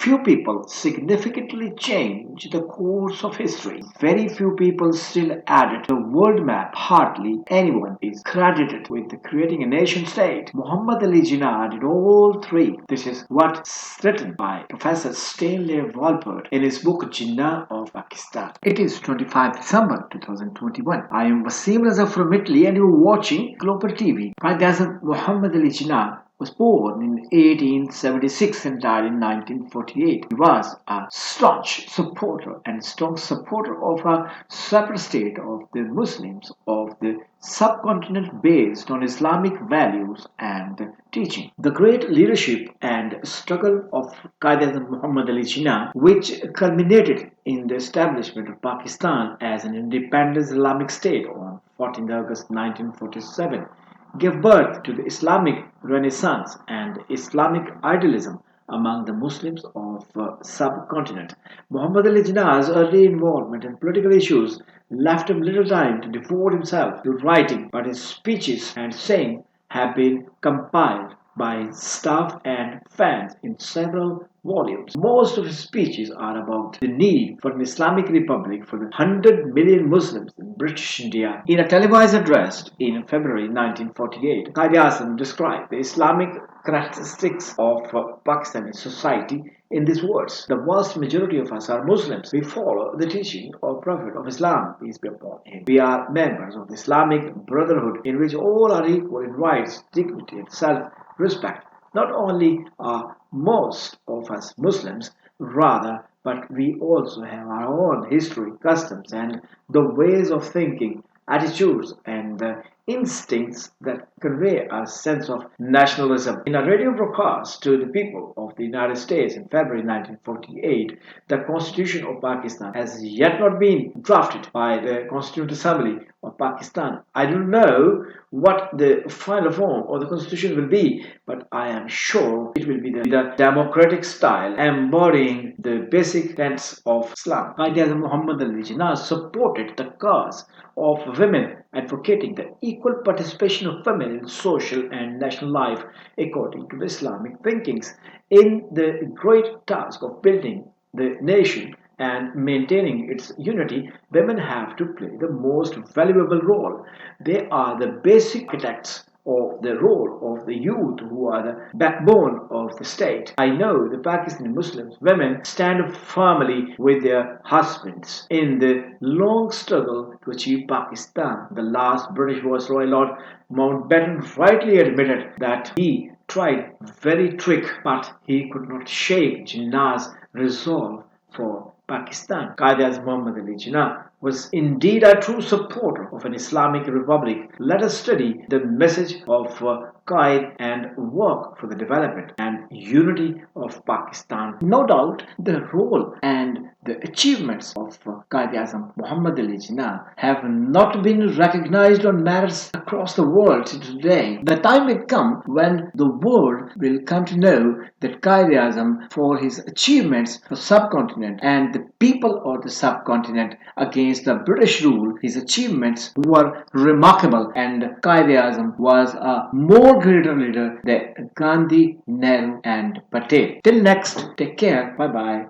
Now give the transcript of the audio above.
few people significantly changed the course of history. Very few people still added the world map. Hardly anyone is credited with creating a nation state. Muhammad Ali Jinnah did all three. This is what's written by Professor Stanley Walpert in his book Jinnah of Pakistan. It is 25 December 2021. I am Wasim Raza from Italy and you are watching Globbal TV. Quaid-i-Azam Muhammad Ali Jinnah was born in 1876 and died in 1948. He was a staunch supporter of a separate state of the Muslims of the subcontinent based on Islamic values and teaching. The great leadership and struggle of Quaid-i-Azam Muhammad Ali Jinnah, which culminated in the establishment of Pakistan as an independent Islamic state on 14 August 1947, gave birth to the Islamic Renaissance and Islamic idealism among the Muslims of subcontinent. Muhammad Ali Jinnah's early involvement in political issues left him little time to devote himself to writing, but his speeches and sayings have been compiled by his staff and fans in several volumes. Most of his speeches are about the need for an Islamic republic for the 100 million Muslims in British India. In a televised address in February 1948, Quaid-i-Azam described the Islamic characteristics of Pakistani society in these words: the vast majority of us are Muslims. We follow the teaching of Prophet of Islam, peace be upon him. We are members of the Islamic Brotherhood, in which all are equal in rights, dignity, and self-respect. Not only are most of us Muslims, rather, but we also have our own history, customs, and the ways of thinking, attitudes, and instincts that convey a sense of nationalism. In a radio broadcast to the people of the United States in February 1948, the Constitution of Pakistan has yet not been drafted by the Constituent Assembly of Pakistan. I don't know what the final form of the Constitution will be, but I am sure it will be the democratic style, embodying the basic tenets of Islam. Quaid-i-Azam Muhammad Ali Jinnah supported the cause of women, advocating the equal participation of women in social and national life according to the Islamic thinkings. In the great task of building the nation and maintaining its unity, women have to play the most valuable role. They are the basic architects of the role of the youth, who are the backbone of the state. I know the Pakistani Muslims women stand firmly with their husbands in the long struggle to achieve Pakistan. The last British Viceroy, Lord Mountbatten, rightly admitted that he tried very trick, but he could not shake Jinnah's resolve for Pakistan. Quaid-i-Azam Muhammad Ali Jinnah was indeed a true supporter of an Islamic republic. Let us study the message of Quaid and work for the development and unity of Pakistan. No doubt the role and the achievements of Quaid-i-Azam Muhammad Ali Jinnah have not been recognized on merits across the world today. The time will come when the world will come to know that Quaid-i-Azam, for his achievements for subcontinent and the people of the subcontinent against the British rule, his achievements were remarkable, and Quaid-i-Azam was a more greater leader than Gandhi, Nehru, and Patel. Till next, take care. Bye bye.